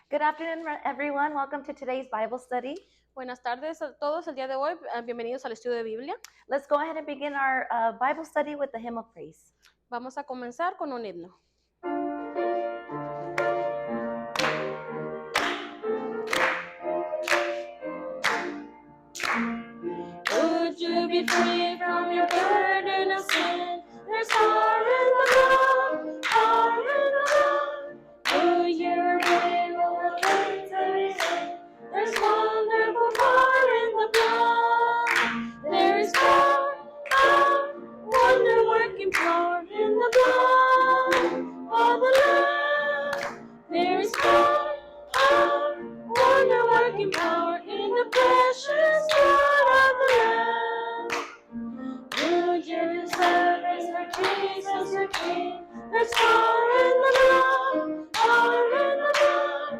Good afternoon, everyone. Welcome to today's Bible study. Buenas tardes a todos. El día de hoy, bienvenidos al estudio de Biblia. Let's go ahead and begin our Bible study with the hymn of praise. Vamos a comenzar con un himno. Would you be free from your burden of sin? There's power in the blood, power in the blood. Would you obey what victory sin? There's wonderful power in the blood. There is power, power, wonder-working power in the blood of the Lamb. There is power, power, wonder-working power in the precious blood of the Lamb. Would you service for Jesus your King? There's power in the blood, power in the blood.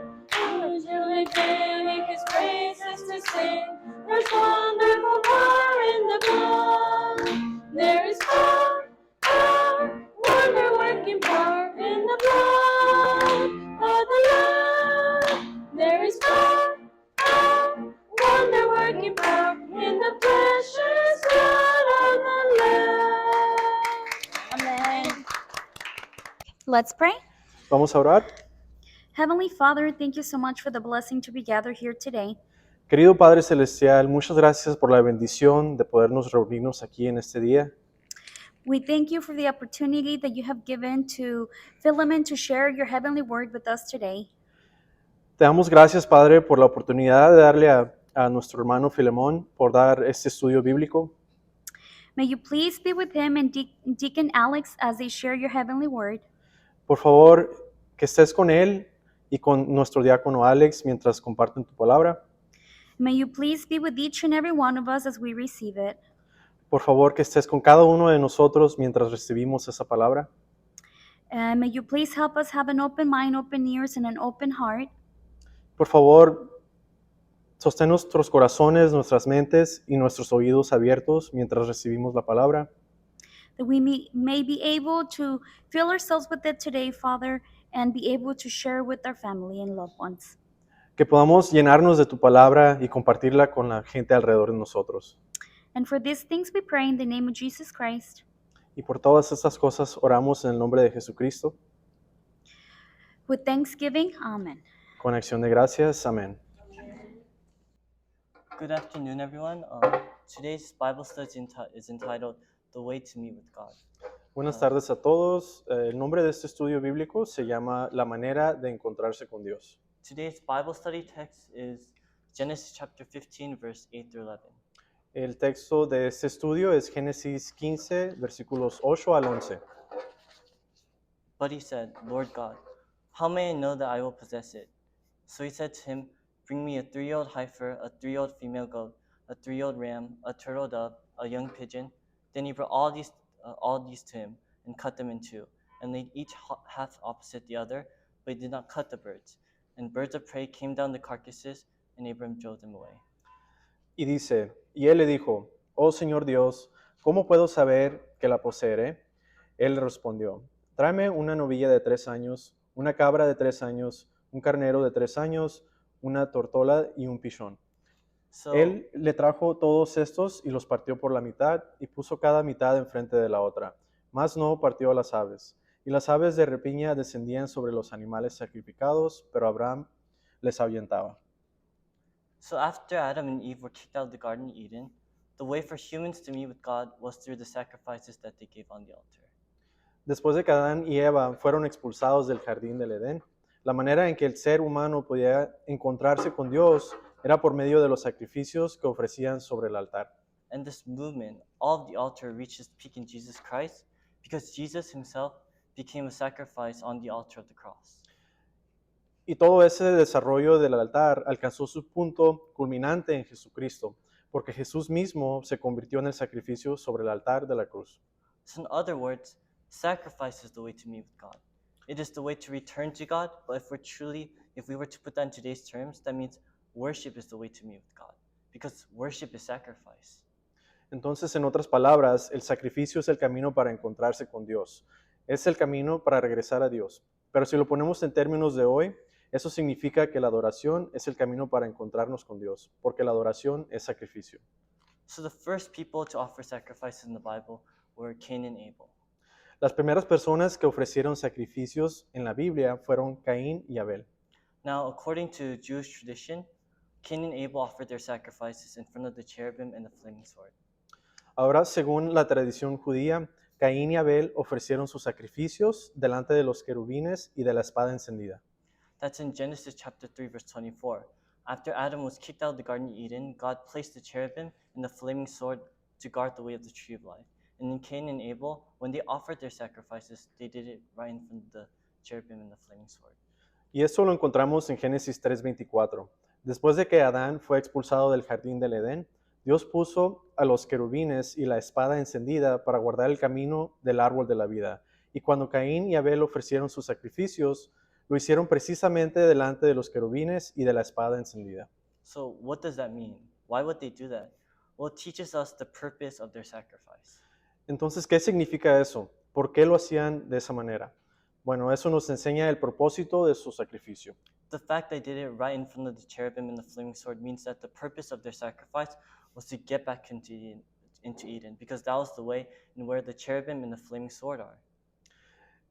Would you obey His praises to sing? There's wonderful power in the blood. There is power, power, wonder-working power in the blood of the Lamb. There is power, power, wonder-working power in the precious blood of the Lamb. Amen. Let's pray. Vamos a orar. Heavenly Father, thank you so much for the blessing to be gathered here today. Querido Padre Celestial, muchas gracias por la bendición de podernos reunirnos aquí en este día. We thank you for the opportunity that you have given to Philemon to share your heavenly word with us today. Te damos gracias, Padre, por la oportunidad de darle a nuestro hermano Filemón por dar este estudio bíblico. May you please be with him and Deacon Alex as they share your heavenly word. Por favor, que estés con él y con nuestro diácono Alex mientras comparten tu palabra. May you please be with each and every one of us as we receive it. Por favor, que estés con cada uno de nosotros mientras recibimos esa palabra. And may you please help us have an open mind, open ears, and an open heart. Por favor, sostén nuestros corazones, nuestras mentes y nuestros oídos abiertos mientras recibimos la palabra. That we may be able to fill ourselves with it today, Father, and be able to share with our family and loved ones. Que podamos llenarnos de tu palabra y compartirla con la gente alrededor de nosotros. And for these things we pray in the name of Jesus Christ. Y por todas estas cosas oramos en el nombre de Jesucristo. With thanksgiving, amen. Con acción de gracias, amén. Good afternoon, everyone. Today's Bible study is entitled The Way to Meet with God. Buenas tardes a todos. El nombre de este estudio bíblico se llama La manera de encontrarse con Dios. Today's Bible study text is Genesis chapter 15, verse 8 through 11. El texto de este estudio es Génesis 15, versículos 8 al 11. But he said, Lord God, how may I know that I will possess it? So he said to him, bring me a 3-year-old heifer, a 3-year-old female goat, a 3-year-old ram, a turtle dove, a young pigeon. Then he brought all these to him and cut them in two, and laid each half opposite the other, but he did not cut the birds. And birds of prey came down the carcasses, and Abram drove them away. Y dice, y él le dijo, oh Señor Dios, ¿cómo puedo saber que la poseeré? Él le respondió, tráeme una novilla de 3 años, una cabra de 3 años, un carnero de 3 años, una tortola y un pichón. So, Él le trajo todos estos y los partió por la mitad y puso cada mitad enfrente de la otra, mas no partió a las aves. Y las aves de rapiña descendían sobre los animales sacrificados, pero Abraham les ahuyentaba. So after Adam and Eve were kicked out of the Garden of Eden, the way for humans to meet with God was through the sacrifices that they gave on the altar. Después de que Adán y Eva fueron expulsados del jardín del Edén, la manera en que el ser humano podía encontrarse con Dios era por medio de los sacrificios que ofrecían sobre el altar. And this movement, all of the altar, reached its peak in Jesus Christ because Jesus himself became a sacrifice on the altar of the cross. Y todo ese desarrollo del altar alcanzó su punto culminante en Jesucristo, porque Jesús mismo se convirtió en el sacrificio sobre el altar de la cruz. So in other words, sacrifice is the way to meet with God. It is the way to return to God, but if we were to put that in today's terms, that means worship is the way to meet with God, because worship is sacrifice. Entonces, en otras palabras, el sacrificio es el camino para encontrarse con Dios. Es el camino para regresar a Dios. Pero si lo ponemos en términos de hoy, Eso significa que la adoración es el camino para encontrarnos con Dios, porque la adoración es sacrificio. So the first people to offer sacrifices in the Bible were Cain and Abel. Las primeras personas que ofrecieron sacrificios en la Biblia fueron Caín y Abel. Now, according to Jewish tradition, Cain and Abel offered their sacrifices in front of the cherubim and the flaming sword. Ahora, según la tradición judía, Caín y Abel ofrecieron sus sacrificios delante de los querubines y de la espada encendida. That's in Genesis chapter 3, verse 24. After Adam was kicked out of the Garden of Eden, God placed the cherubim and the flaming sword to guard the way of the tree of life. And in Cain and Abel, when they offered their sacrifices, they did it right in front of the cherubim and the flaming sword. Y esto lo encontramos en Génesis 3:24. Después de que Adán fue expulsado del jardín del Edén, Dios puso a los querubines y la espada encendida para guardar el camino del árbol de la vida. Y cuando Caín y Abel ofrecieron sus sacrificios, lo hicieron precisamente delante de los querubines y de la espada encendida. So, what does that mean? Why would they do that? Well, it teaches us the purpose of their sacrifice. Entonces, ¿qué significa eso? ¿Por qué lo hacían de esa manera? Bueno, eso nos enseña el propósito de su sacrificio. The fact they did it right in front of the cherubim and the flaming sword means that the purpose of their sacrifice was to get back into Eden, because that was the way and where the cherubim and the flaming sword are.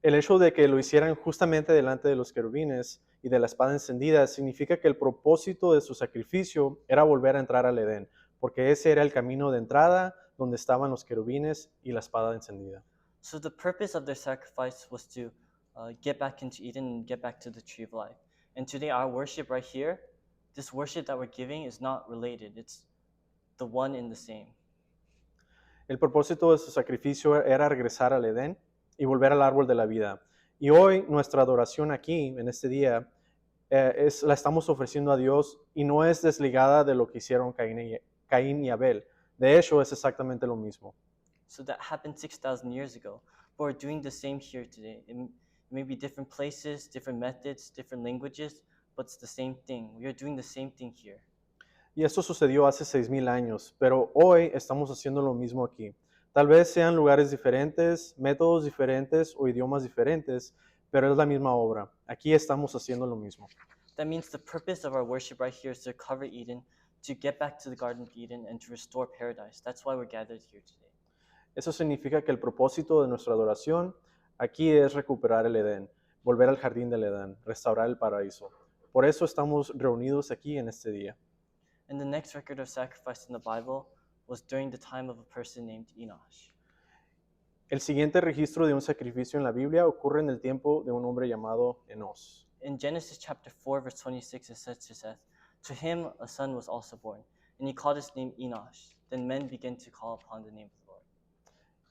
El hecho de que lo hicieran justamente delante de los querubines y de la espada encendida significa que el propósito de su sacrificio era volver a entrar al Edén, porque ese era el camino de entrada donde estaban los querubines y la espada encendida. So the purpose of their sacrifice was to get back into Eden and get back to the tree of life. And today our worship right here, this worship that we're giving is not related. It's the one and the same. El propósito de su sacrificio era regresar al Edén y volver al árbol de la vida. Y hoy nuestra adoración aquí, en este día, la estamos ofreciendo a Dios y no es desligada de lo que hicieron Caín y Abel. De hecho, es exactamente lo mismo. So that happened 6,000 years ago. But we're doing the same here today. It may be different places, different methods, different languages, but it's the same thing. We are doing the same thing here. Y esto sucedió hace 6,000 años, pero hoy estamos haciendo lo mismo aquí. Tal vez sean lugares diferentes, métodos diferentes o idiomas diferentes, pero es la misma obra. Aquí estamos haciendo lo mismo. That means the purpose of our worship right here is to recover Eden, to get back to the Garden of Eden, and to restore paradise. That's why we're gathered here today. Eso significa que el propósito de nuestra adoración aquí es recuperar el Edén, volver al jardín del Edén, restaurar el paraíso. Por eso estamos reunidos aquí en este día. And the next record of sacrifice in the Bible was during the time of a person named Enosh. El siguiente registro de un sacrificio en la Biblia ocurre en el tiempo de un hombre llamado Enos. In Genesis chapter 4, verse 26, it says, "To him a son was also born, and he called his name Enosh. Then men began to call upon the name of the Lord."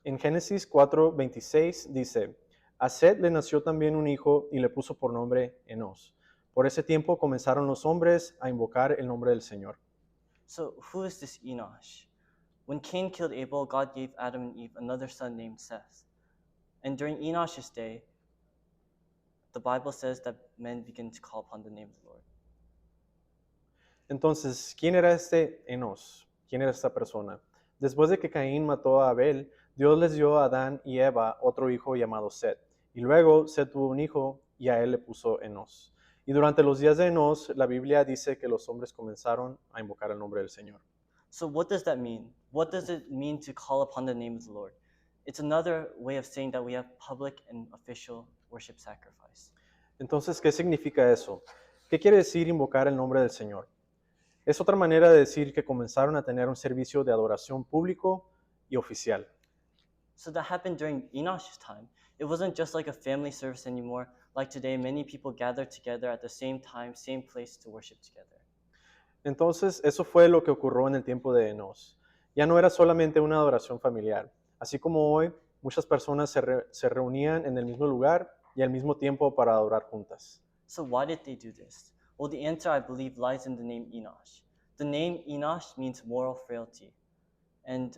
En Génesis 4:26 dice, a Set le nació también un hijo y le puso por nombre Enos. Por ese tiempo comenzaron los hombres a invocar el nombre del Señor. So, who is this Enosh? When Cain killed Abel, God gave Adam and Eve another son named Seth. And during Enosh's day, the Bible says that men began to call upon the name of the Lord. Entonces, ¿quién era este Enos? ¿Quién era esta persona? Después de que Caín mató a Abel, Dios les dio a Adán y Eva otro hijo llamado Set. Y luego Set tuvo un hijo y a él le puso Enos. Y durante los días de Enos, la Biblia dice que los hombres comenzaron a invocar el nombre del Señor. So, what does that mean? What does it mean to call upon the name of the Lord? It's another way of saying that we have public and official worship sacrifice. Entonces, ¿qué significa eso? ¿Qué quiere decir invocar el nombre del Señor? Es otra manera de decir que comenzaron a tener un servicio de adoración público y oficial. So that happened during Enosh's time. It wasn't just like a family service anymore. Like today, many people gather together at the same time, same place to worship together. Entonces, eso fue lo que ocurrió en el tiempo de Enos. Ya no era solamente una adoración familiar. Así como hoy, muchas personas se reunían en el mismo lugar y al mismo tiempo para adorar juntas. So why did they do this? Well, the answer, I believe, lies in the name Enosh. The name Enosh means moral frailty, and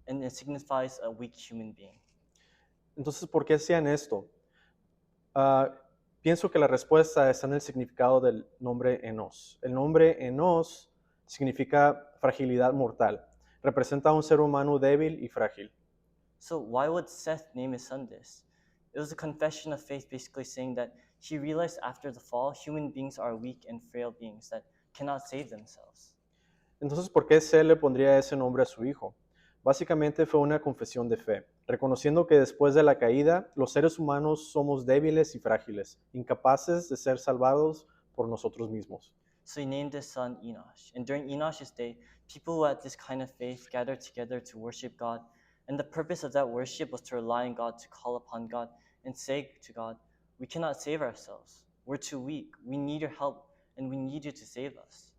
it signifies a weak human being. Entonces, ¿por qué hacían esto? Pienso que la respuesta está en el significado del nombre Enos. El nombre Enos significa fragilidad mortal. Representa a un ser humano débil y frágil. So why would Seth name his son this? It was a confession of faith, basically saying that He realized after the fall, human beings are weak and frail beings that cannot save themselves. Entonces, ¿por qué Seth le pondría ese nombre a su hijo? Básicamente fue una confesión de fe, reconociendo que después de la caída, los seres humanos somos débiles y frágiles, incapaces de ser salvados por nosotros mismos. So he named his son Enosh. And during Enosh's day, people who had this kind of faith gathered together to worship God. And the purpose of that worship was to rely on God, to call upon God, and say to God, we cannot save ourselves. We're too weak. We need your help, and we need you to save us.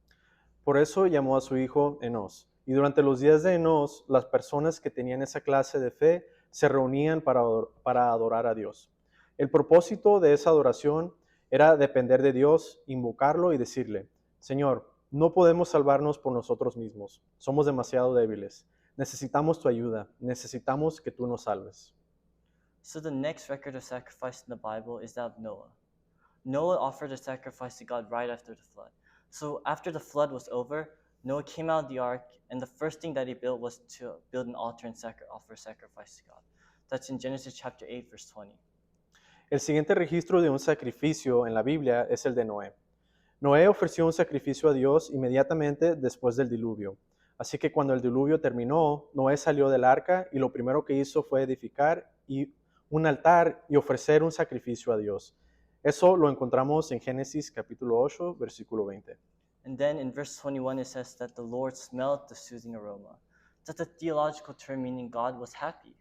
Por eso llamó a su hijo Enos. Y durante los días de Enos, las personas que tenían esa clase de fe se reunían para adorar a Dios. El propósito de esa adoración era depender de Dios, invocarlo y decirle, Señor, no podemos salvarnos por nosotros mismos, somos demasiado débiles, necesitamos tu ayuda, necesitamos que tú nos salves. So the next record of sacrifice in the Bible is that of Noah. Noah offered a sacrifice to God right after the flood. So after the flood was over, Noah came out of the ark, and the first thing that he built was to build an altar and offer sacrifice to God. That's in Genesis chapter 8, verse 20. El siguiente registro de un sacrificio en la Biblia es el de Noé. Noé ofreció un sacrificio a Dios inmediatamente después del diluvio. Así que cuando el diluvio terminó, Noé salió del arca y lo primero que hizo fue edificar un altar y ofrecer un sacrificio a Dios. Eso lo encontramos en Génesis capítulo 8, versículo 20. And then in verse 21, it says that the Lord smelled the soothing aroma. That's a theological term meaning God was happy.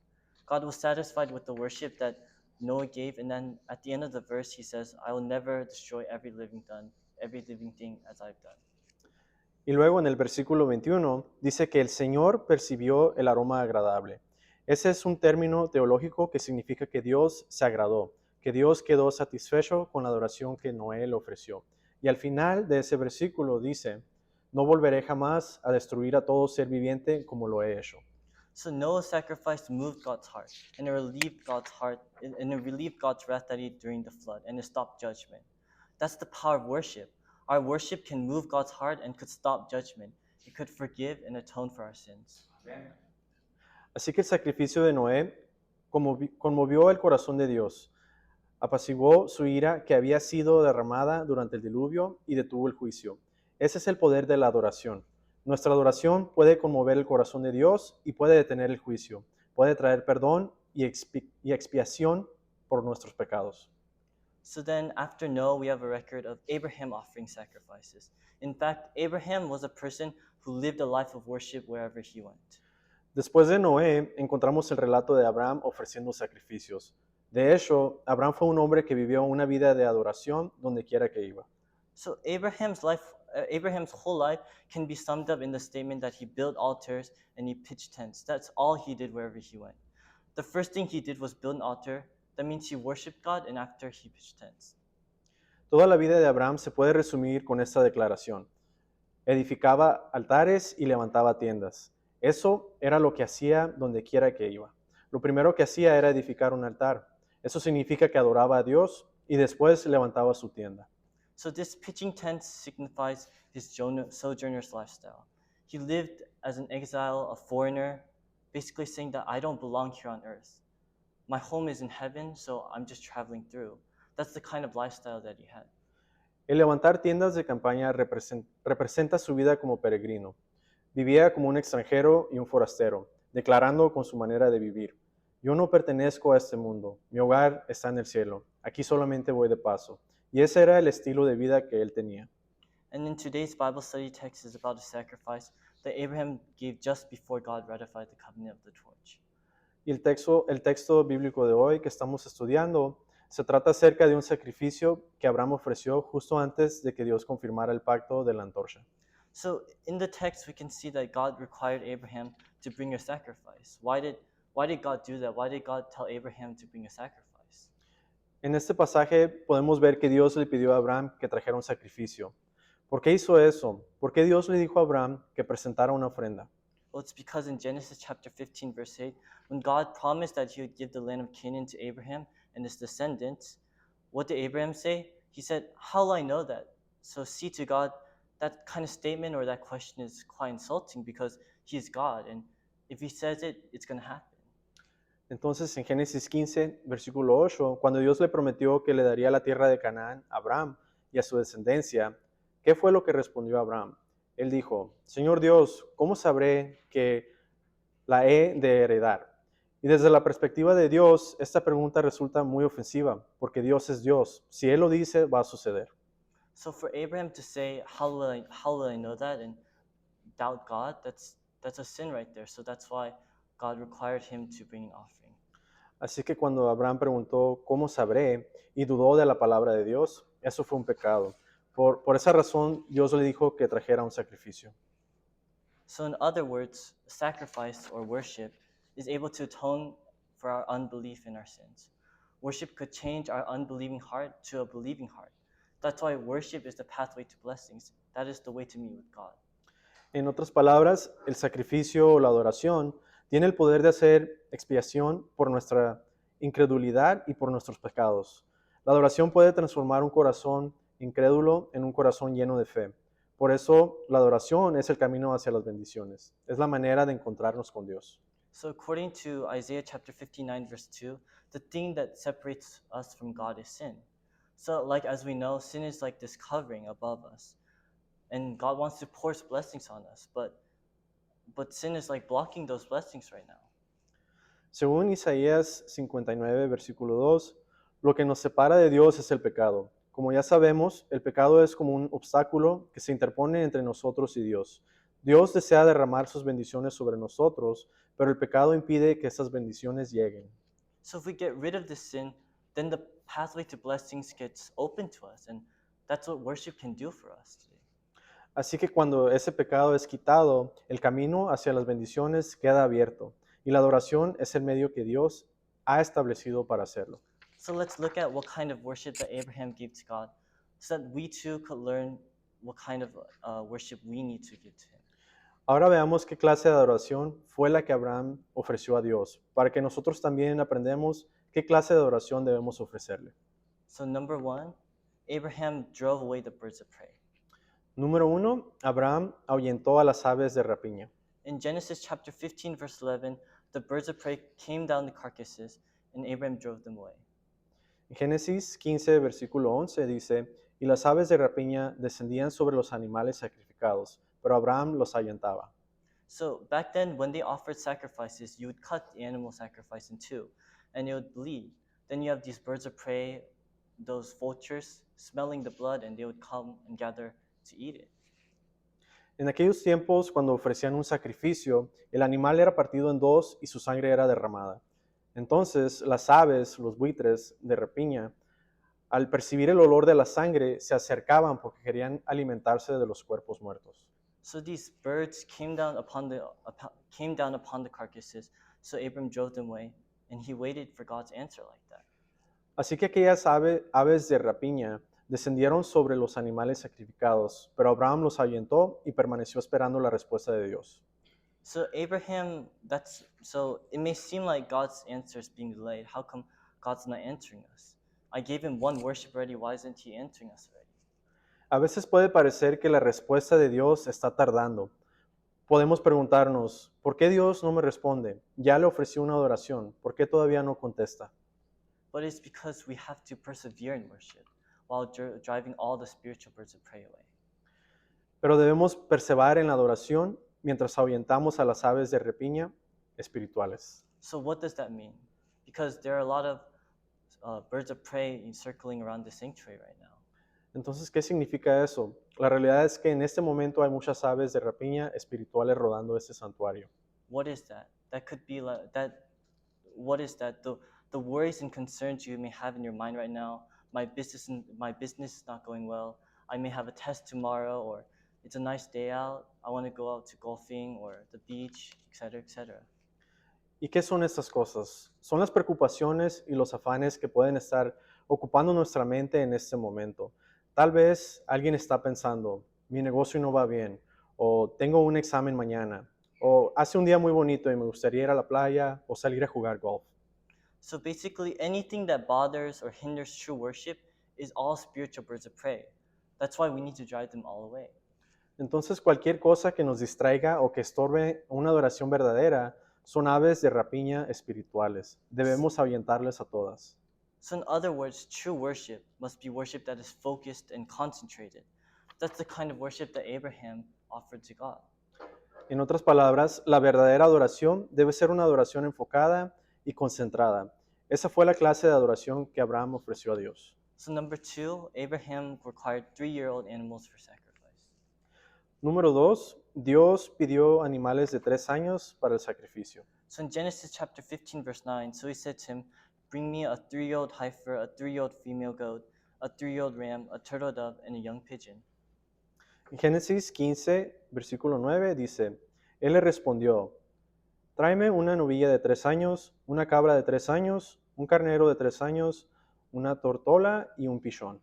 God was satisfied with the worship that Noah gave. And then at the end of the verse, he says, I will never destroy every living thing as I've done. Y luego en el versículo 21 dice que el Señor percibió el aroma agradable. Ese es un término teológico que significa que Dios se agradó, que Dios quedó satisfecho con la adoración que Noé le ofreció. Y al final de ese versículo dice, no volveré jamás a destruir a todo ser viviente como lo he hecho. So Noah's sacrifice moved God's heart, and it relieved God's heart, and it relieved God's wrath that he had during the flood, and it stopped judgment. That's the power of worship. Our worship can move God's heart and could stop judgment. It could forgive and atone for our sins. Así que el sacrificio de Noé conmovió el corazón de Dios, apaciguó su ira que había sido derramada durante el diluvio y detuvo el juicio. Ese es el poder de la adoración. Nuestra adoración puede conmover el corazón de Dios y puede detener el juicio. Puede traer perdón y expiación por nuestros pecados. So then, after Noah, we have a record of Abraham offering sacrifices. In fact, Abraham was a person who lived a life of worship wherever he went. Después de Noé, encontramos el relato de Abraham ofreciendo sacrificios. De hecho, Abraham fue un hombre que vivió una vida de adoración donde quiera que iba. So Abraham's whole life can be summed up in the statement that he built altars and he pitched tents. That's all he did wherever he went. The first thing he did was build an altar. That means he worshiped God, and after he pitched tents. Toda la vida de Abraham se puede resumir con esta declaración. Edificaba altares y levantaba tiendas. Eso era lo que hacía donde quiera que iba. Lo primero que hacía era edificar un altar. Eso significa que adoraba a Dios y después levantaba su tienda. So this pitching tents signifies his sojourner's lifestyle. He lived as an exile, a foreigner, basically saying that I don't belong here on earth. My home is in heaven, so I'm just traveling through. That's the kind of lifestyle that he had. El levantar tiendas de campaña representa su vida como peregrino. Vivía como un extranjero y un forastero, declarando con su manera de vivir: yo no pertenezco a este mundo, mi hogar está en el cielo, aquí solamente voy de paso. Y ese era el estilo de vida que él tenía. And in today's Bible study text is about a sacrifice that Abraham gave just before God ratified the covenant of the torch. Y el texto bíblico de hoy que estamos estudiando se trata acerca de un sacrificio que Abraham ofreció justo antes de que Dios confirmara el pacto de la antorcha. So in the text, we can see that God required Abraham to bring a sacrifice. Why did God do that? Why did God tell Abraham to bring a sacrifice? En este pasaje podemos ver que Dios le pidió a Abraham que trajera un sacrificio. ¿Por qué hizo eso? ¿Por qué Dios le dijo a Abraham que presentara una ofrenda? Well, it's because in Genesis chapter 15, verse 8, when God promised that he would give the land of Canaan to Abraham and his descendants, what did Abraham say? He said, how will I know that? So see, to God, that kind of statement or that question is quite insulting because he is God. And if he says it, it's going to happen. Entonces en Génesis 15, versículo 8, cuando Dios le prometió que le daría la tierra de Canaán a Abraham y a su descendencia, ¿qué fue lo que respondió Abraham? Él dijo, Señor Dios, ¿cómo sabré que la he de heredar? Y desde la perspectiva de Dios, esta pregunta resulta muy ofensiva, porque Dios es Dios. Si Él lo dice, va a suceder. So for Abraham to say, how will I know that, and doubt God, that's a sin right there. So that's why God required him to bring an offering. Así que cuando Abraham preguntó, ¿cómo sabré? Y dudó de la palabra de Dios, eso fue un pecado. Por esa razón, Dios le dijo que trajera un sacrificio. So in other words, sacrifice or worship is able to atone for our unbelief in our sins. Worship could change our unbelieving heart to a believing heart. That's why worship is the pathway to blessings. That is the way to meet with God. En otras palabras, el sacrificio o la adoración tiene el poder de hacer expiación por nuestra incredulidad y por nuestros pecados. La adoración puede transformar un corazón incrédulo en un corazón lleno de fe. Por eso, la adoración es el camino hacia las bendiciones. Es la manera de encontrarnos con Dios. So according to Isaiah chapter 59 verse 2, the thing that separates us from God is sin. So like as we know, sin is like this covering above us. And God wants to pour his blessings on us, but sin is like blocking those blessings right now. Según Isaías 59, versículo 2, lo que nos separa de Dios es el pecado. Como ya sabemos, el pecado es como un obstáculo que se interpone entre nosotros y Dios. Dios desea derramar sus bendiciones sobre nosotros, pero el pecado impide que esas bendiciones lleguen. So if we get rid of this sin, then the pathway to blessings gets open to us, and that's what worship can do for us today. Así que cuando ese pecado es quitado, el camino hacia las bendiciones queda abierto, y la adoración es el medio que Dios ha establecido para hacerlo. So let's look at what kind of worship that Abraham gave to God, so that we too could learn what kind of worship we need to give to him. Ahora veamos qué clase de adoración fue la que Abraham ofreció a Dios, para que nosotros también aprendamos qué clase de adoración debemos ofrecerle. So number one, Abraham drove away the birds of prey. Número 1, Abraham ahuyentó a las aves de rapiña. In Genesis chapter 15 verse 11, the birds of prey came down the carcasses, and Abraham drove them away. En Génesis 15, versículo 11 dice, y las aves de rapiña descendían sobre los animales sacrificados, pero Abraham los ahuyentaba. So back then, when they offered sacrifices, you would cut the animal sacrifice in two, and it would bleed. Then you have these birds of prey, those vultures, smelling the blood, and they would come and gather to eat it. En aquellos tiempos, cuando ofrecían un sacrificio, el animal era partido en dos y su sangre era derramada. Entonces, las aves, los buitres de rapiña, al percibir el olor de la sangre, se acercaban porque querían alimentarse de los cuerpos muertos. So these birds came down upon the carcasses. So Abram drove them away, and he waited for God's answer like that. Así que aquellas aves de rapiña descendieron sobre los animales sacrificados, pero Abraham los ahuyentó y permaneció esperando la respuesta de Dios. So it may seem like God's answer is being delayed. How come God's not answering us? I gave him one worship already. Why isn't he answering us already? A veces puede parecer que la respuesta de Dios está tardando. Podemos preguntarnos, ¿por qué Dios no me responde? Ya le ofrecí una adoración, ¿por qué todavía no contesta? But it's because we have to persevere in worship while driving all the spiritual birds of prey away. Pero debemos perseverar en la adoración mientras ahuyentamos a las aves de rapiña espirituales. So what does that mean? Because there are a lot of birds of prey circling around the sanctuary right now. Entonces, ¿qué significa eso? La realidad es que en este momento hay muchas aves de rapiña espirituales rodando este santuario. What is that? That could be like that. What is that? The worries and concerns you may have in your mind right now. My business is not going well. I may have a test tomorrow, or it's a nice day out. I want to go out to golfing or the beach, etc., etc. ¿Y qué son estas cosas? Son las preocupaciones y los afanes que pueden estar ocupando nuestra mente en este momento. Tal vez alguien está pensando, mi negocio no va bien, o tengo un examen mañana, o hace un día muy bonito y me gustaría ir a la playa o salir a jugar golf. So basically, anything that bothers or hinders true worship is all spiritual birds of prey. That's why we need to drive them all away. Entonces, cualquier cosa que nos distraiga o que estorbe una adoración verdadera Son aves de rapiña espirituales. Debemos ahuyentarles a todas. So, in other words, true worship must be worship that is focused and concentrated. That's the kind of worship that Abraham offered to God. En otras palabras, la verdadera adoración debe ser una adoración enfocada y concentrada. Esa fue la clase de adoración que Abraham ofreció a Dios. So, number 2, Abraham required 3-year-old animals for sacrifice. Número 2, Dios pidió animales de 3 años para el sacrificio. So, in Genesis chapter 15, verse 9, so he said to him, "Bring me a 3-year-old heifer, a 3-year-old female goat, a 3-year-old ram, a turtle dove, and a young pigeon." En Génesis 15, versículo 9 dice, Él le respondió, tráeme una novilla de 3 años, una cabra de 3 años, un carnero de 3 años, una tortola y un pichón.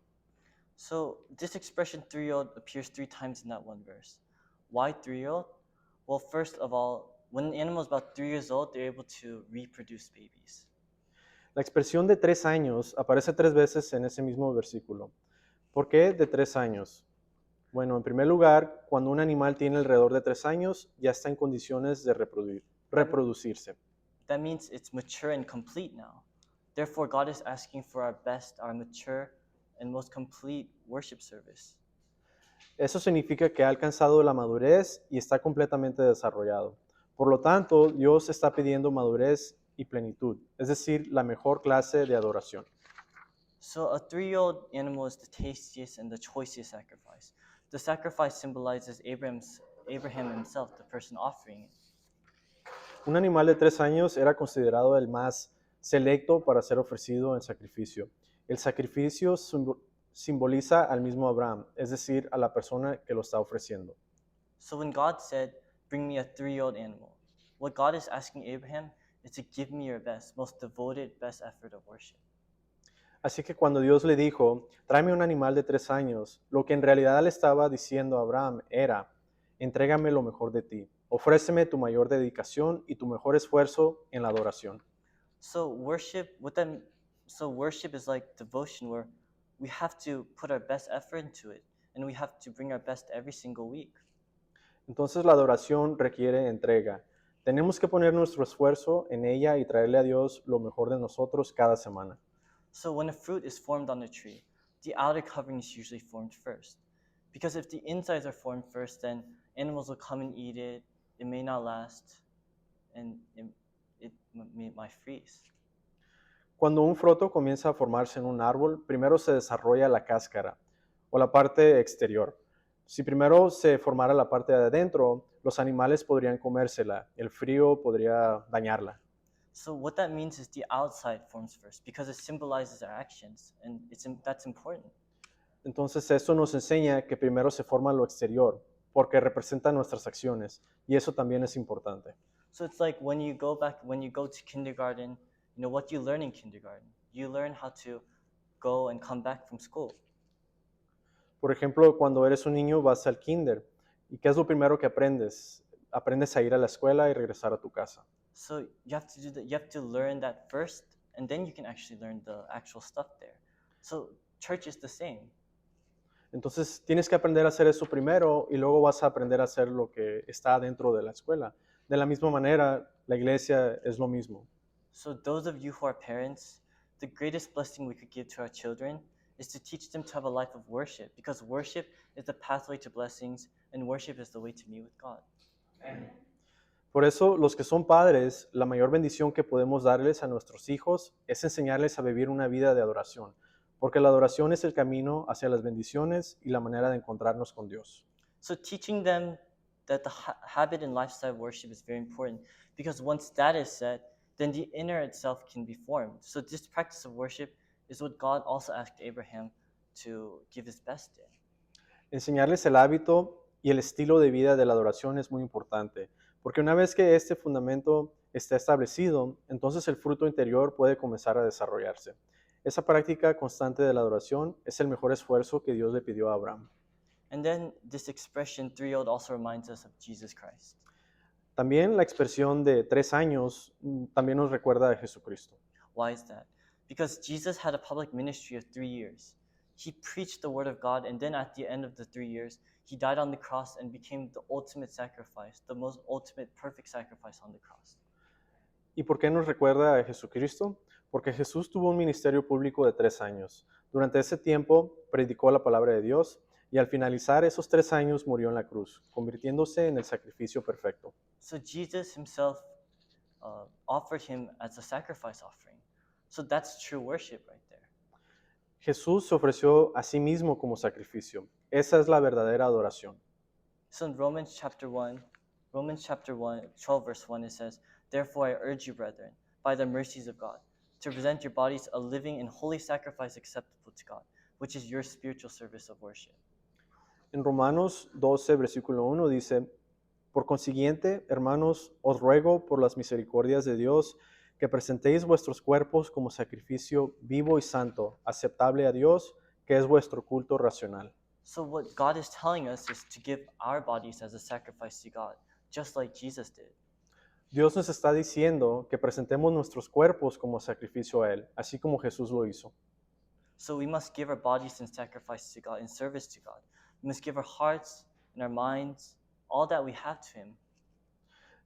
So, this expression 3-year-old appears 3 times in that one verse. Why 3-year-old? Well, first of all, when an animal is about 3 years old, they're able to reproduce babies. La expresión de 3 años aparece 3 veces en ese mismo versículo. ¿Por qué de 3 años? Bueno, en primer lugar, cuando un animal tiene alrededor de 3 años, ya está en condiciones de reproducirse. That means it's mature and complete now. Therefore, God is asking for our best, our mature, and most complete worship service. Eso significa que ha alcanzado la madurez y está completamente desarrollado. Por lo tanto, Dios está pidiendo madurez y plenitud, es decir, la mejor clase de adoración. So, a 3-year-old animal is the tastiest and the choicest sacrifice. The sacrifice symbolizes Abraham himself, the person offering it. Un animal de 3 años era considerado el más selecto para ser ofrecido en sacrificio. El sacrificio simboliza al mismo Abraham, es decir, a la persona que lo está ofreciendo. So, when God said, "Bring me a 3-year-old animal," what God is asking Abraham is to give me your best, most devoted, best effort of worship. Así que cuando Dios le dijo, tráeme un animal de 3 años, lo que en realidad le estaba diciendo a Abraham era, entrégame lo mejor de ti, ofréceme tu mayor dedicación y tu mejor esfuerzo en la adoración. So worship is like devotion, where we have to put our best effort into it, and we have to bring our best every single week. Entonces la adoración requiere entrega. Tenemos que poner nuestro esfuerzo en ella y traerle a Dios lo mejor de nosotros cada semana. So when a fruit is formed on a tree, the outer covering is usually formed first. Because if the insides are formed first, then animals will come and eat it, it may not last, and it might freeze. Cuando un fruto comienza a formarse en un árbol, primero se desarrolla la cáscara o la parte exterior. Si primero se formara la parte de adentro, los animales podrían comérsela, el frío podría dañarla. So what that means is the outside forms first, because it symbolizes our actions, and that's important. Entonces esto nos enseña que primero se forma lo exterior, porque representa nuestras acciones, y eso también es importante. So it's like when you go to kindergarten, what do you learn in kindergarten? You learn how to go and come back from school. Por ejemplo, cuando eres un niño vas al kinder, ¿y qué es lo primero que aprendes? Aprendes a ir a la escuela y regresar a tu casa. So you have to learn that first, and then you can actually learn the actual stuff there. So church is the same. Entonces tienes que aprender a hacer eso primero y luego vas a aprender a hacer lo que está dentro de la escuela. De la misma manera, la iglesia es lo mismo. So those of you who are parents, the greatest blessing we could give to our children is to teach them to have a life of worship, because worship is the pathway to blessings, and worship is the way to meet with God. Por eso, los que son padres, la mayor bendición que podemos darles a nuestros hijos es enseñarles a vivir una vida de adoración, porque la adoración es el camino hacia las bendiciones y la manera de encontrarnos con Dios. So teaching them that the habit and lifestyle of worship is very important, because once that is set, then the inner itself can be formed. So this practice of worship is what God also asked Abraham to give his best in. Enseñarles el hábito y el estilo de vida de la adoración es muy importante, porque una vez que este fundamento está establecido, entonces el fruto interior puede comenzar a desarrollarse. Esa práctica constante de la adoración es el mejor esfuerzo que Dios le pidió a Abraham. And then this expression 3-year-old also reminds us of Jesus Christ. También la expresión de 3 años también nos recuerda a Jesucristo. Why is that? Because Jesus had a public ministry of 3 years. He preached the word of God, and then at the end of the 3 years, he died on the cross and became the ultimate sacrifice, the most ultimate perfect sacrifice on the cross. ¿Y por qué nos recuerda a Jesucristo? Porque Jesús tuvo un ministerio público de 3 años. Durante ese tiempo predicó la palabra de Dios y al finalizar esos 3 años murió en la cruz, convirtiéndose en el sacrificio perfecto. So Jesus himself offered him as a sacrifice offering. So that's true worship right there. Jesús se ofreció a sí mismo como sacrificio. Esa es la verdadera adoración. So in Romans chapter 1, 12 verse 1, it says, "Therefore I urge you, brethren, by the mercies of God, to present your bodies a living and holy sacrifice acceptable to God, which is your spiritual service of worship." En Romanos 12, versículo 1 dice, por consiguiente, hermanos, os ruego por las misericordias de Dios que presentéis vuestros cuerpos como sacrificio vivo y santo, aceptable a Dios, que es vuestro culto racional. So what God is telling us is to give our bodies as a sacrifice to God, just like Jesus did. Dios nos está diciendo que presentemos nuestros cuerpos como sacrificio a Él, así como Jesús lo hizo. So we must give our bodies in sacrifice to God, in service to God. We must give our hearts and our minds, all that we have to Him.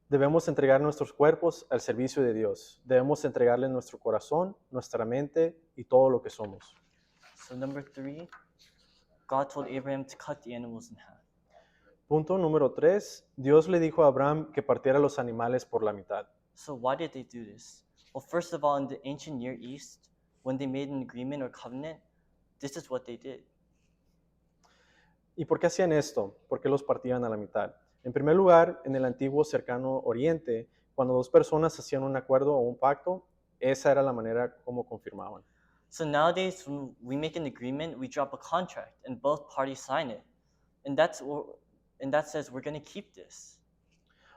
Debemos entregar nuestros cuerpos al servicio de Dios. Debemos entregarle nuestro corazón, nuestra mente y todo lo que somos. So number 3, God told Abraham to cut the animals in half. Punto número 3. Dios le dijo a Abraham que partiera los animales por la mitad. So why did they do this? Well, first of all, in the ancient Near East, when they made an agreement or covenant, this is what they did. ¿Y por qué hacían esto? ¿Por qué los partían a la mitad? En primer lugar, en el antiguo cercano Oriente, cuando dos personas hacían un acuerdo o un pacto, esa era la manera como confirmaban. So nowadays, when we make an agreement, we drop a contract, and both parties sign it, and that says we're going to keep this.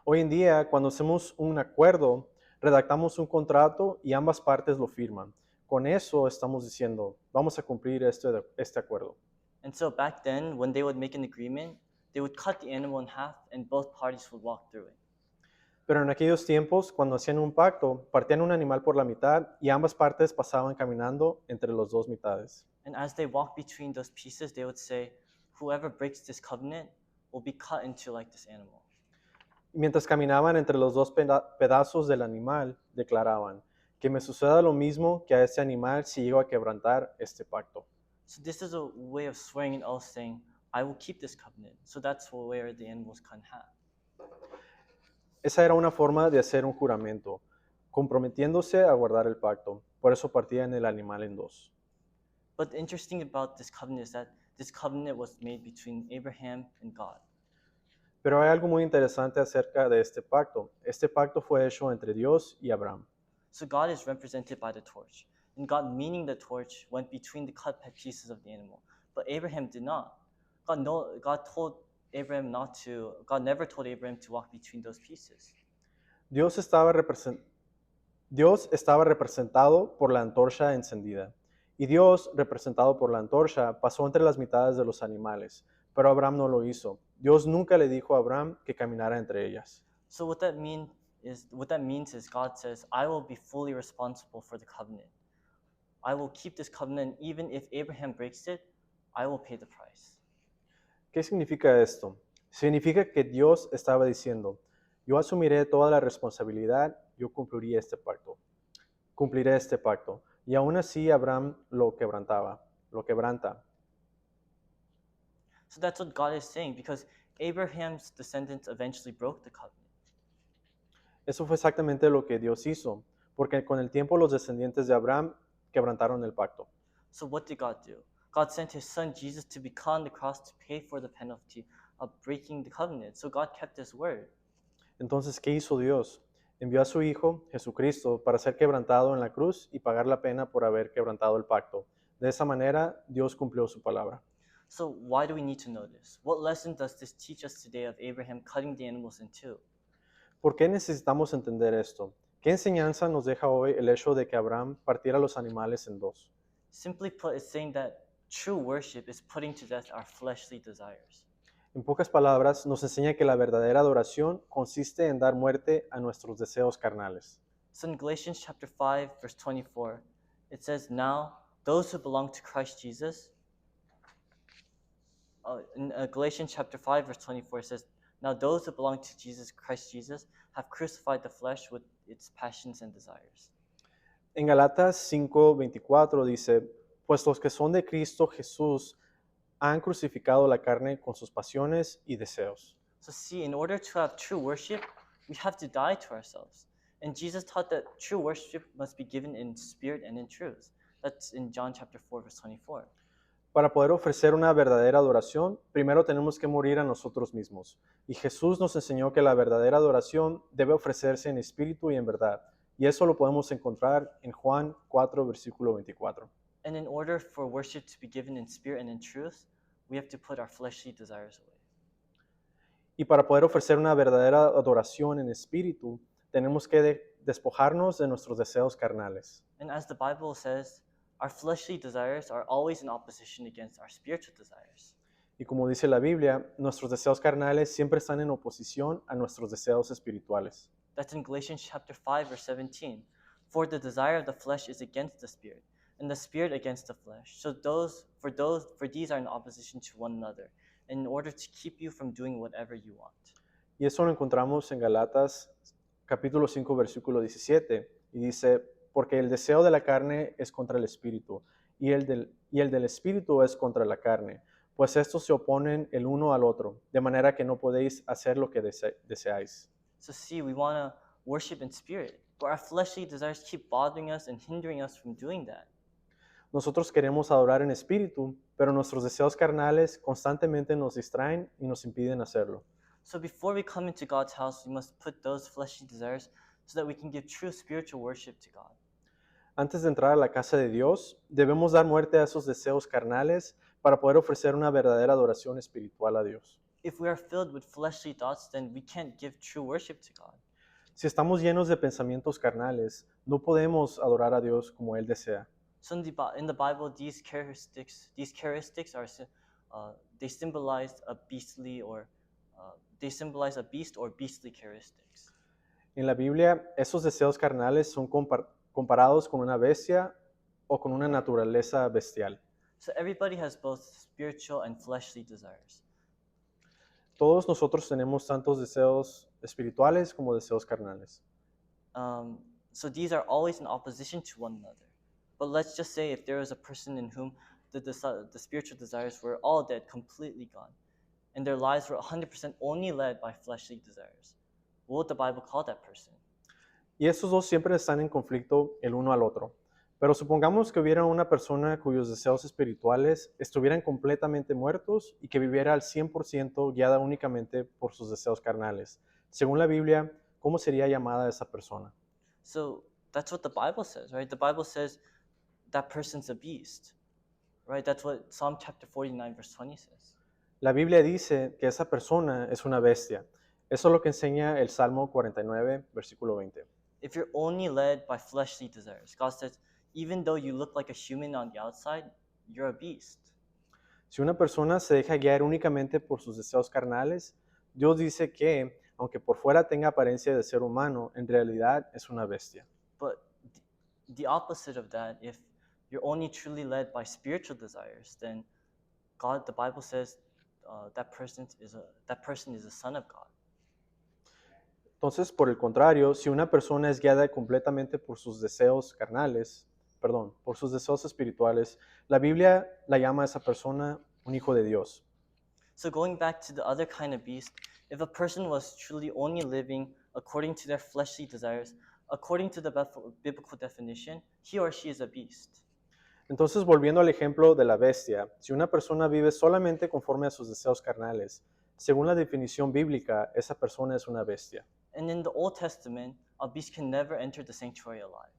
Hoy en día, cuando hacemos un acuerdo, redactamos un contrato y ambas partes lo firman. Con eso estamos diciendo, vamos a cumplir este acuerdo. And so back then, when they would make an agreement, they would cut the animal in half, and both parties would walk through it. Pero en aquellos tiempos, cuando hacían un pacto, partían un animal por la mitad y ambas partes pasaban caminando entre las dos mitades. And as they walked between those pieces, they would say, "Whoever breaks this covenant will be cut into like this animal." Y mientras caminaban entre los dos pedazos del animal, declaraban, que me suceda lo mismo que a este animal si llego a quebrantar este pacto. So this is a way of swearing an oath, saying, "I will keep this covenant." So that's where the animals cut in half. Esa era una forma de hacer un juramento, comprometiéndose a guardar el pacto. Por eso partían el animal en dos. But the interesting about this covenant is that this covenant was made between Abraham and God. Pero hay algo muy interesante acerca de este pacto. Este pacto fue hecho entre Dios y Abraham. So God is represented by the torch, and God, meaning the torch, went between the cut pieces of the animal. But Abraham did not. God never told Abraham to walk between those pieces. Dios estaba representado por la antorcha encendida. Y Dios, representado por la antorcha, pasó entre las mitades de los animales. Pero Abraham no lo hizo. Dios nunca le dijo a Abraham que caminara entre ellas. So what that means is God says, "I will be fully responsible for the covenant. I will keep this covenant, even if Abraham breaks it, I will pay the price." ¿Qué significa esto? Significa que Dios estaba diciendo, yo asumiré toda la responsabilidad, yo cumpliré este pacto. Y aún así Abraham lo quebranta. So that's what God is saying, because Abraham's descendants eventually broke the covenant. Eso fue exactamente lo que Dios hizo, porque con el tiempo los descendientes de Abraham quebrantaron el pacto. So what did God do? God sent his son Jesus to be caught on the cross to pay for the penalty of breaking the covenant. So God kept his word. Entonces, ¿qué hizo Dios? Envió a su Hijo, Jesucristo, para ser quebrantado en la cruz y pagar la pena por haber quebrantado el pacto. De esa manera, Dios cumplió su palabra. So why do we need to know this? What lesson does this teach us today of Abraham cutting the animals in two? ¿Por qué necesitamos entender esto? ¿Qué enseñanza nos deja hoy el hecho de que Abraham partiera los animales en dos? Simply put, it's saying that true worship is putting to death our fleshly desires. En pocas palabras, nos enseña que la verdadera adoración consiste en dar muerte a nuestros deseos carnales. So in Galatians chapter 5, verse 24, it says, "Now those who belong to Christ Jesus," in Galatians chapter 5, verse 24, it says, "Now those who belong to Christ Jesus, have crucified the flesh with its passions and desires. En Galatas 5:24 dice, pues los que son de Cristo Jesús han crucificado la carne con sus pasiones y deseos. So see, in order to have true worship, we have to die to ourselves. And Jesus taught that true worship must be given in spirit and in truth. That's in John chapter 4, verse 24. Para poder ofrecer una verdadera adoración, primero tenemos que morir a nosotros mismos. Y Jesús nos enseñó que la verdadera adoración debe ofrecerse en espíritu y en verdad. Y eso lo podemos encontrar en Juan 4, versículo 24. And in order for worship to be given in spirit and in truth, we have to put our fleshly desires away. Y para poder ofrecer una verdadera adoración en espíritu, tenemos que despojarnos de nuestros deseos carnales. And as the Bible says, our fleshly desires are always in opposition against our spiritual desires. Y como dice la Biblia, nuestros deseos carnales siempre están en oposición a nuestros deseos espirituales. That's in Galatians chapter 5, verse 17. For the desire of the flesh is against the spirit, and the spirit against the flesh. So for these are in opposition to one another, in order to keep you from doing whatever you want. Y eso lo encontramos en Galatas capítulo 5, versículo 17. Y dice, porque el deseo de la carne es contra el espíritu, y el del espíritu es contra la carne, pues estos se oponen el uno al otro, de manera que no podéis hacer lo que deseáis. So see, we want to worship in spirit, but our fleshly desires keep bothering us and hindering us from doing that. Nosotros queremos adorar en espíritu, pero nuestros deseos carnales constantemente nos distraen y nos impiden hacerlo. So before we come into God's house, we must put those fleshly desires so that we can give true spiritual worship to God. Antes de entrar a la casa de Dios, debemos dar muerte a esos deseos carnales para poder ofrecer una verdadera adoración espiritual a Dios. If we are filled with fleshly thoughts, then we can't give true worship to God. Si estamos llenos de pensamientos carnales, no podemos adorar a Dios como Él desea. So in the Bible, these characteristics are they symbolize a beastly or they symbolize a beast or beastly characteristics. En la Biblia, esos deseos carnales son comparados con una bestia o con una naturaleza bestial. So everybody has both spiritual and fleshly desires. Todos nosotros tenemos tantos deseos espirituales como deseos carnales. So these are always in opposition to one another. But let's just say if there was a person in whom the spiritual desires were all dead, completely gone, and their lives were 100% only led by fleshly desires, what would the Bible call that person? Y estos dos siempre están en conflicto el uno al otro. Pero supongamos que hubiera una persona cuyos deseos espirituales estuvieran completamente muertos y que viviera al 100% guiada únicamente por sus deseos carnales. Según la Biblia, ¿cómo sería llamada esa persona? So that's what the Bible says, right? The Bible says that person's a beast, right? That's what Psalm chapter 49, verse 20 says. La Biblia dice que esa persona es una bestia. Eso es lo que enseña el Salmo 49, versículo 20. If you're only led by fleshly desires, God says, even though you look like a human on the outside, you're a beast. Si una persona se deja guiar únicamente por sus deseos carnales, Dios dice que, aunque por fuera tenga apariencia de ser humano, en realidad es una bestia. But the opposite of that, if you're only truly led by spiritual desires, then God, the Bible says, that person is a son of God. Entonces, por el contrario, si una persona es guiada completamente por sus deseos carnales, por sus deseos espirituales, la Biblia la llama a esa persona un hijo de Dios. So going back to the other kind of beast, if a person was truly only living according to their fleshly desires, according to the biblical definition, he or she is a beast. Entonces, volviendo al ejemplo de la bestia, si una persona vive solamente conforme a sus deseos carnales, según la definición bíblica, esa persona es una bestia. And in the Old Testament, a beast can never enter the sanctuary alive.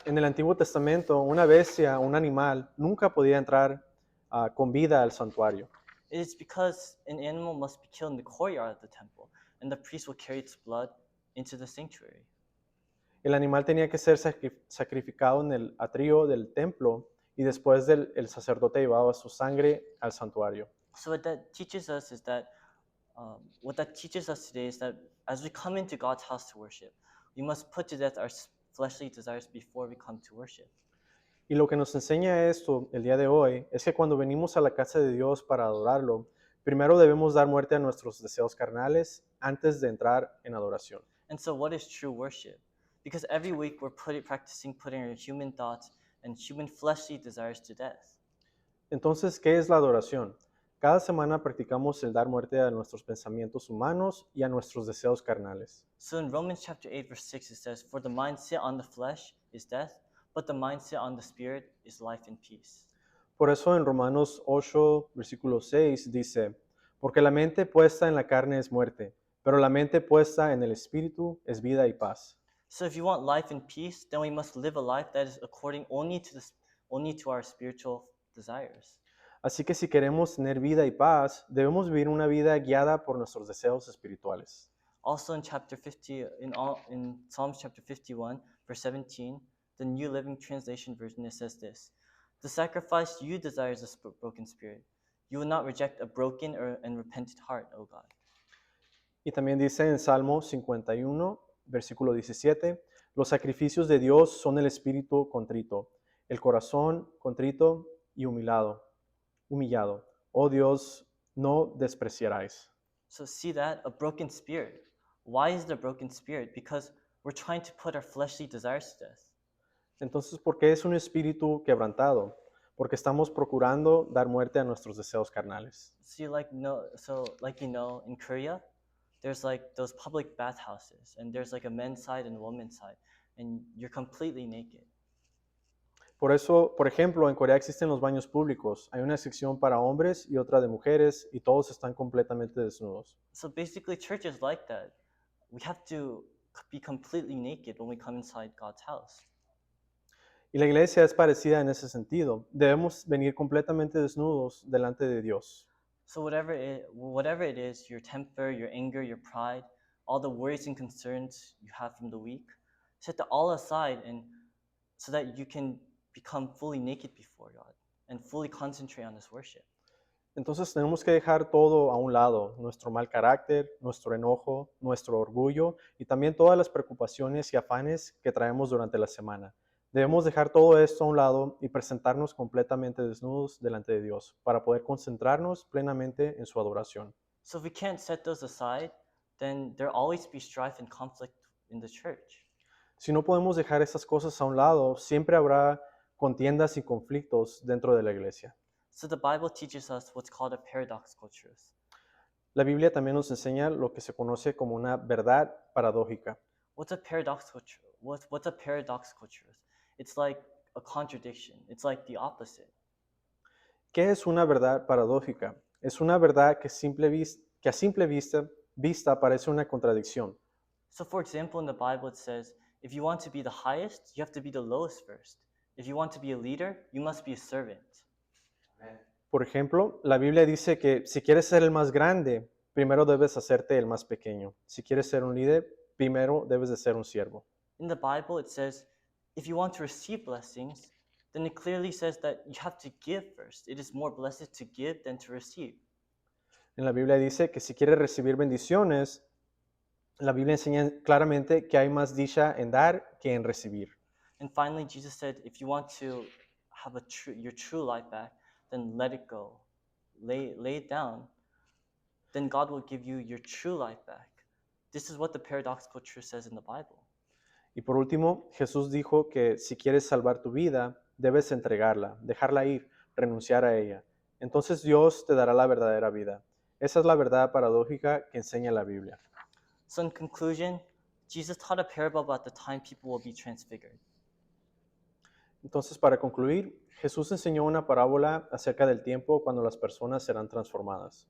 En el Antiguo Testamento, una bestia, un animal, nunca podía entrar con vida al santuario. It is because an animal must be killed in the courtyard of the temple, and the priest will carry its blood into the sanctuary. El animal tenía que ser sacrificado en el atrio del templo y después el sacerdote llevaba su sangre al santuario. So what that teaches us today is that as we come into God's house to worship, we must put to death our fleshly desires before we come to worship. Y lo que nos enseña esto el día de hoy es que cuando venimos a la casa de Dios para adorarlo, primero debemos dar muerte a nuestros deseos carnales antes de entrar en adoración. And so, what is true worship? Because every week we're practicing putting our human thoughts and human fleshly desires to death. Entonces, ¿qué es la adoración? Cada semana practicamos el dar muerte a nuestros pensamientos humanos y a nuestros deseos carnales. So in Romans chapter 8, verse 6, it says, For the mind set on the flesh is death, but the mind set on the spirit is life and peace. Por eso en Romanos 8, versículo 6 dice, porque la mente puesta en la carne es muerte, pero la mente puesta en el espíritu es vida y paz. So if you want life and peace, then we must live a life that is according only to our spiritual desires. Así que si queremos tener vida y paz, debemos vivir una vida guiada por nuestros deseos espirituales. Also in chapter 50, in Psalms chapter 51, verse 17, the New Living Translation version, it says this, The sacrifice you desire is a broken spirit. You will not reject a broken and repentant heart, O God. Y también dice en Salmo 51, versículo 17, los sacrificios de Dios son el espíritu contrito, el corazón contrito y humillado. Oh Dios, no despreciaráis. So see that? A broken spirit. Why is there a broken spirit? Because we're trying to put our fleshly desires to death. Entonces, ¿por qué es un espíritu quebrantado? Porque estamos procurando dar muerte a nuestros deseos carnales. See, like you know, in Korea, there's like those public bathhouses, and there's like a men's side and a women's side, and you're completely naked. Por eso, por ejemplo, en Corea existen los baños públicos. Hay una sección para hombres y otra de mujeres, y todos están completamente desnudos. So basically, church is like that. We have to be completely naked when we come inside God's house. Y la iglesia es parecida en ese sentido. Debemos venir completamente desnudos delante de Dios. So whatever it is, your temper, your anger, your pride, all the worries and concerns you have from the week, set that all aside, and so that you can become fully naked before God and fully concentrate on His worship. Entonces tenemos que dejar todo a un lado, nuestro mal carácter, nuestro enojo, nuestro orgullo y también todas las preocupaciones y afanes que traemos durante la semana. Debemos dejar todo esto a un lado y presentarnos completamente desnudos delante de Dios para poder concentrarnos plenamente en su adoración. So if we can't set those aside, then there'll always be strife and conflict in the church. Si no podemos dejar esas cosas a un lado, siempre habrá contiendas y conflictos dentro de la iglesia. So the Bible teaches us what's called a paradoxical truth. La Biblia también nos enseña lo que se conoce como una verdad paradójica. What's a paradoxical truth? What's a paradoxical truth? It's like a contradiction. It's like the opposite. ¿Qué es una verdad paradójica? Es una verdad que a simple vista parece una contradicción. So for example, in the Bible it says, if you want to be the highest, you have to be the lowest first. If you want to be a leader, you must be a servant. Por ejemplo, la Biblia dice que si quieres ser el más grande, primero debes hacerte el más pequeño. Si quieres ser un líder, primero debes de ser un siervo. In the Bible it says, if you want to receive blessings, then it clearly says that you have to give first. It is more blessed to give than to receive. En la Biblia dice que si quieres recibir bendiciones, la Biblia enseña claramente que hay más dicha en dar que en recibir. And finally, Jesus said, if you want to have your true life back, then let it go. Lay it down. Then God will give you your true life back. This is what the paradoxical truth says in the Bible. Y por último, Jesús dijo que si quieres salvar tu vida, debes entregarla, dejarla ir, renunciar a ella. Entonces Dios te dará la verdadera vida. Esa es la verdad paradójica que enseña la Biblia. So in conclusion, Jesus taught a parable about the time people will be transfigured. Entonces, para concluir, Jesús enseñó una parábola acerca del tiempo cuando las personas serán transformadas.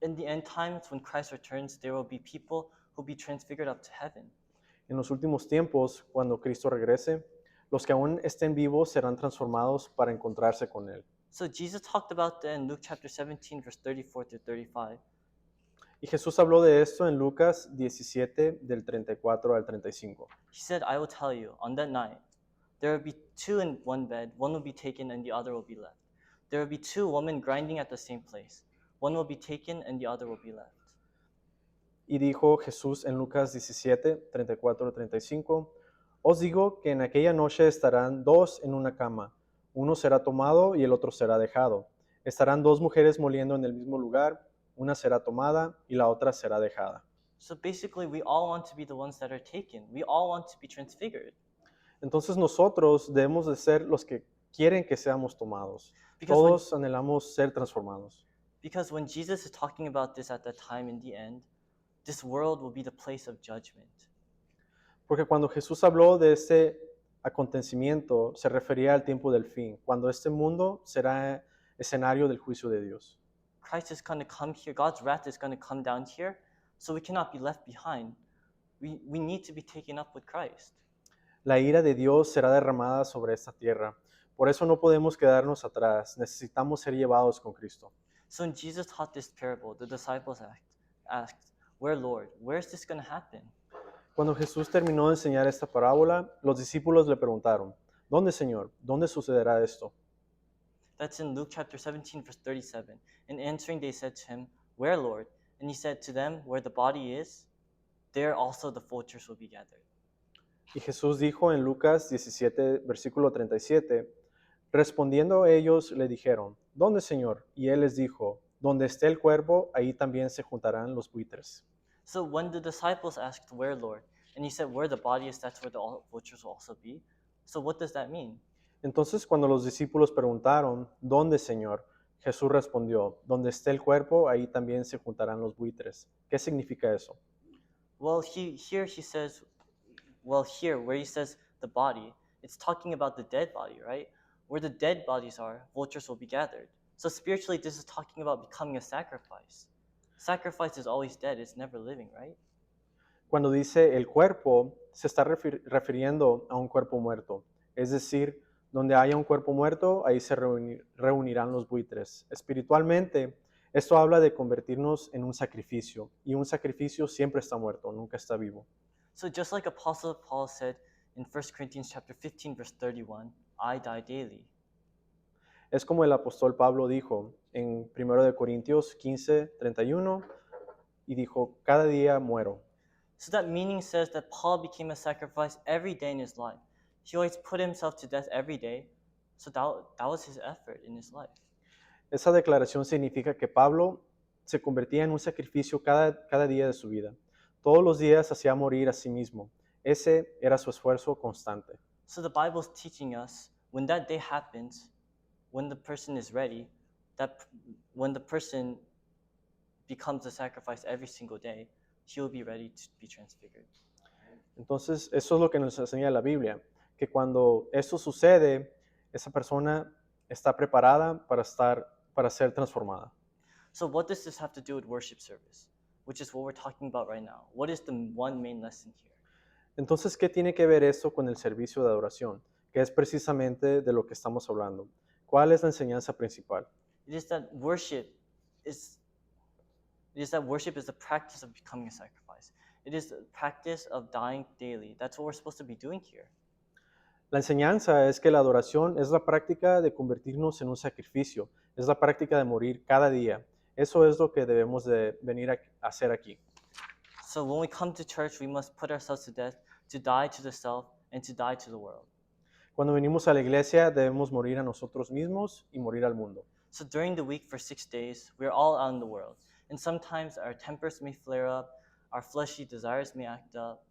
In the end times, when Christ returns, there will be people who will be transfigured up to heaven. En los últimos tiempos, cuando Cristo regrese, los que aún estén vivos serán transformados para encontrarse con Él. So Jesus talked about that in Luke chapter 17, verse 34 through 35. Y Jesús habló de esto en Lucas 17, del 34 al 35. He said, I will tell you, on that night, there will be two in one bed, one will be taken and the other will be left. There will be two women grinding at the same place. One will be taken and the other will be left. Y dijo Jesús en Lucas 17, 34 al 35, os digo que en aquella noche estarán dos en una cama, uno será tomado y el otro será dejado. Estarán dos mujeres moliendo en el mismo lugar, una será tomada y la otra será dejada. So basically, we all want to be the ones that are taken. We all want to be transfigured. Entonces nosotros debemos de ser los que quieren que seamos tomados. Because when, Todos anhelamos ser transformados. because when Jesus is talking about this at that time in the end, this world will be the place of judgment. Porque cuando Jesús habló de este acontecimiento, se refería al tiempo del fin, cuando este mundo será escenario del juicio de Dios. Christ is going to come here. God's wrath is going to come down here, so we cannot be left behind. We need to be taken up with Christ. La ira de Dios será derramada sobre esta tierra. Por eso no podemos quedarnos atrás. Necesitamos ser llevados con Cristo. So when Jesus taught this parable, the disciples asked, "Where, Lord? Where is this going to happen?" Cuando Jesús terminó de enseñar esta parábola, los discípulos le preguntaron, ¿dónde, Señor? ¿Dónde sucederá esto? That's in Luke chapter 17, verse 37. In answering, they said to him, "Where, Lord?" And he said to them, "Where the body is, there also the vultures will be gathered." Y Jesús dijo en Lucas 17, versículo 37, respondiendo ellos le dijeron, ¿dónde, Señor? Y él les dijo, donde esté el cuerpo, ahí también se juntarán los buitres. So when the disciples asked, "Where, Lord?" and he said, "Where the body is, that's where the vultures will also be." So what does that mean? Entonces cuando los discípulos preguntaron, ¿dónde, Señor? Jesús respondió, donde esté el cuerpo, ahí también se juntarán los buitres. ¿Qué significa eso? Well, here he says, here where he says the body, it's talking about the dead body, right? Where the dead bodies are, vultures will be gathered. So spiritually, this is talking about becoming a sacrifice. Sacrifice is always dead, it's never living, right? Cuando dice el cuerpo, se está refiriendo a un cuerpo muerto. Es decir, donde haya un cuerpo muerto, ahí se reunirán los buitres. Espiritualmente, esto habla de convertirnos en un sacrificio. Y un sacrificio siempre está muerto, nunca está vivo. So just like Apostle Paul said in 1 Corinthians chapter 15, verse 31, I die daily. Es como el apóstol Pablo dijo en 1 de Corintios 15, 31, y dijo, cada día muero. So that meaning says that Paul became a sacrifice every day in his life. He always put himself to death every day. So that was his effort in his life. Esa declaración significa que Pablo se convertía en un sacrificio cada día de su vida. Todos los días hacía morir a sí mismo. Ese era su esfuerzo constante. So the Bible's teaching us when that day happens, when the person is ready, that when the person becomes a sacrifice every single day, he will be ready to be transfigured. Entonces, eso es lo que nos enseña la Biblia, que cuando esto sucede, esa persona está preparada para ser transformada. So what does this have to do with worship service, which is what we're talking about right now? What is the one main lesson here? Entonces, ¿qué tiene que ver esto con el servicio de adoración? Que es precisamente de lo que estamos hablando. ¿Cuál es la enseñanza principal? It is that worship is the practice of becoming a sacrifice. It is the practice of dying daily. That's what we're supposed to be doing here. La enseñanza es que la adoración es la práctica de convertirnos en un sacrificio, es la práctica de morir cada día. Eso es lo que debemos de venir a hacer aquí. So when we come to church, we must put ourselves to death, to die to the self and to die to the world. Cuando venimos a la iglesia debemos morir a nosotros mismos y morir al mundo. So during the week for 6 days, we're all out in the world. And sometimes our tempers may flare up, our fleshy desires may act up.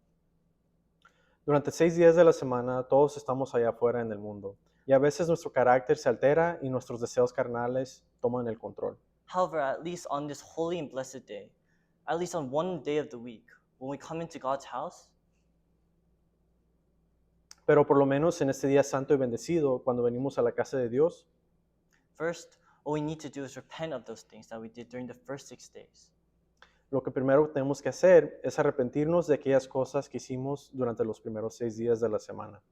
Durante 6 días de la semana todos estamos allá afuera en el mundo. Y a veces nuestro carácter se altera y nuestros deseos carnales toman el control. However, at least on this holy and blessed day, at least on one day of the week, when we come into God's house, Pero por lo menos en este día santo y bendecido, cuando venimos a la casa de Dios, first, all we need to do is repent of those things that we did during the first 6 days. lo que primero tenemos que hacer es arrepentirnos de aquellas cosas que hicimos durante los primeros 6 días de la semana.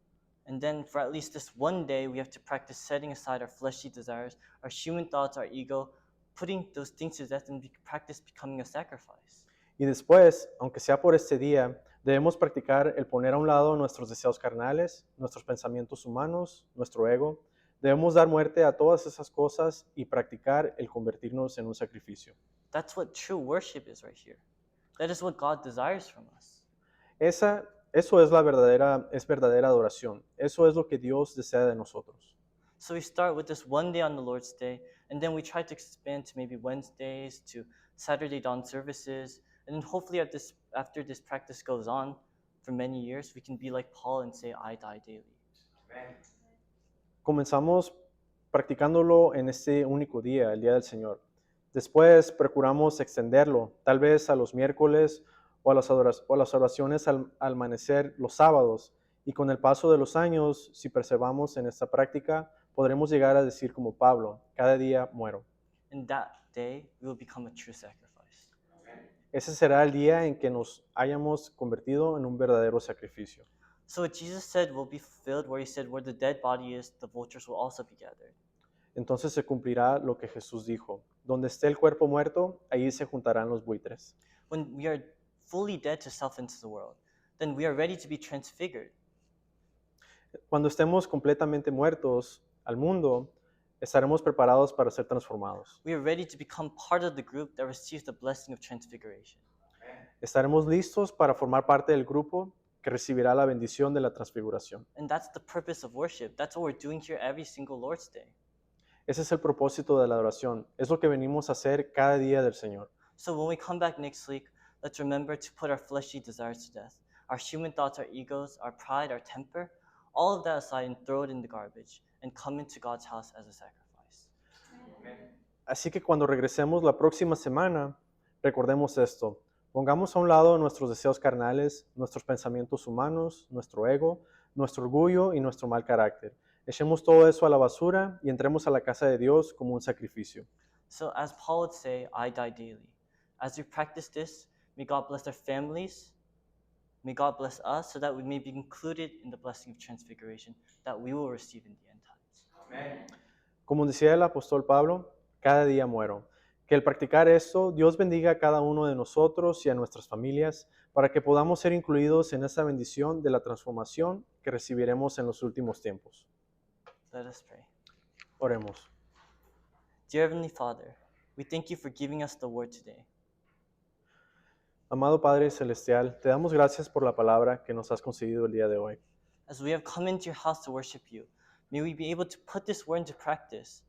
And then for at least this one day, we have to practice setting aside our fleshy desires, our human thoughts, our ego, putting those things to death and practice becoming a sacrifice. Y después, aunque sea por este día, debemos practicar el poner a un lado nuestros deseos carnales, nuestros pensamientos humanos, nuestro ego. Debemos dar muerte a todas esas cosas y practicar el convertirnos en un sacrificio. That's what true worship is right here. That is what God desires from us. Eso es verdadera adoración. Eso es lo que Dios desea de nosotros. So we start with this one day on the Lord's Day, and then we try to expand to maybe Wednesdays, to Saturday dawn services, And then hopefully after this practice goes on for many years, we can be like Paul and say, I die daily. Comenzamos practicándolo en este único día, el Día del Señor. Después procuramos extenderlo, tal vez a los miércoles o a las oraciones al amanecer los sábados. Y con el paso de los años, si perseveramos en esta práctica, podremos llegar a decir como Pablo, cada día muero. And that day, we will become a true sacrifice. Ese será el día en que nos hayamos convertido en un verdadero sacrificio. So what Jesus said will be fulfilled, where he said, where the dead body is, the vultures will also be gathered. Entonces se cumplirá lo que Jesús dijo. Donde esté el cuerpo muerto, allí se juntarán los buitres. When we are fully dead to self and to the world, then we are ready to be transfigured. Cuando estemos completamente muertos al mundo, estaremos preparados para ser transformados. We are ready to become part of the group that receives the blessing of transfiguration. Estaremos listos para formar parte del grupo que recibirá la bendición de la transfiguración. And that's the purpose of worship. That's what we're doing here every single Lord's Day. Ese es el propósito de la adoración. Es lo que venimos a hacer cada día del Señor. So when we come back next week, let's remember to put our fleshly desires to death. Our human thoughts, our egos, our pride, our temper, all of that aside and throw it in the garbage and come into God's house as a sacrifice. Así que cuando regresemos la próxima semana, recordemos esto. Pongamos a un lado nuestros deseos carnales, nuestros pensamientos humanos, nuestro ego, nuestro orgullo y nuestro mal carácter. Echemos todo eso a la basura y entremos a la casa de Dios como un sacrificio. So as Paul would say, I die daily. As we practice this, may God bless our families. May God bless us so that we may be included in the blessing of transfiguration that we will receive in the end times. Como decía el apóstol Pablo, cada día muero. Que al practicar esto, Dios bendiga a cada uno de nosotros y a nuestras familias para que podamos ser incluidos en esa bendición de la transformación que recibiremos en los últimos tiempos. Let us pray. Oremos. Dear Heavenly Father, we thank you for giving us the word today. Amado Padre Celestial, te damos gracias por la palabra que nos has concedido el día de hoy. As we have come into your house to worship you, may we be able to put this word into practice.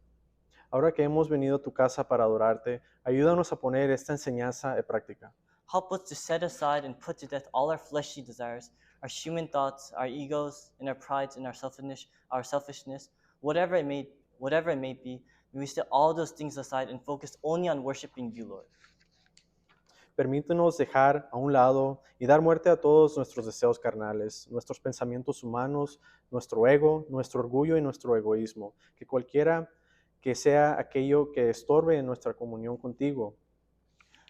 Ahora que hemos venido a tu casa para adorarte, ayúdanos a poner esta enseñanza en práctica. Help us to set aside and put to death all our fleshly desires, our human thoughts, our egos, and our prides, and our selfishness, whatever it may be. May we set all those things aside and focus only on worshiping you, Lord. Permítenos dejar a un lado y dar muerte a todos nuestros deseos carnales, nuestros pensamientos humanos, nuestro ego, nuestro orgullo y nuestro egoísmo, que cualquiera que sea aquello que estorbe en nuestra comunión contigo.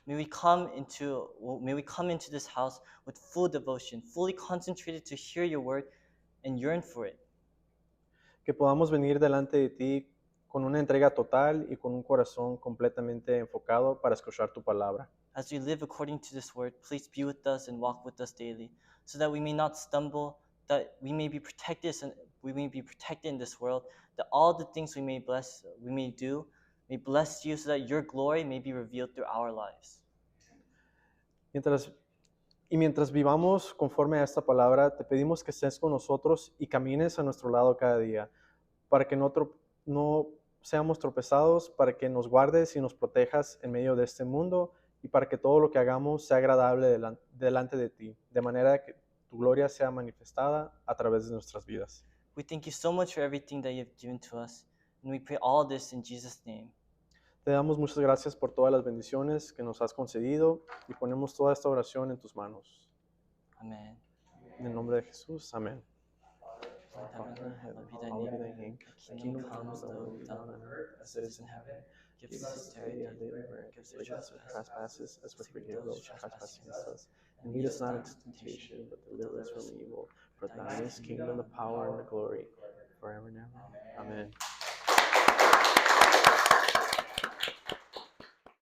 May we come into this house with full devotion, fully concentrated to hear your word and yearn for it. Que podamos venir delante de ti con una entrega total y con un corazón completamente enfocado para escuchar tu palabra. As we live according to this word, please be with us and walk with us daily, so that we may not stumble, that we may be protected in this world, that all the things we may do, may bless you, so that your glory may be revealed through our lives. Mientras vivamos conforme a esta palabra, te pedimos que estés con nosotros y camines a nuestro lado cada día, para que no seamos tropezados, para que nos guardes y nos protejas en medio de este mundo y para que todo lo que hagamos sea agradable delante de ti, de manera que tu gloria sea manifestada a través de nuestras vidas. We thank you so much for everything that you've given to us, and we pray all this in Jesus' name. Te damos muchas gracias por todas las bendiciones que nos has concedido y ponemos toda esta oración en tus manos. Amen. En el nombre de Jesús, amén. Hallowed be thy Hallowed be name. thy name. Thy kingdom come, thy will be done on earth as it is in heaven. Give us this day our daily bread. Forgive us our trespasses as we forgive those who trespass against us. And lead us not into temptation, but deliver us from evil. For thine is the kingdom, the power, and the glory, forever and ever. Amen.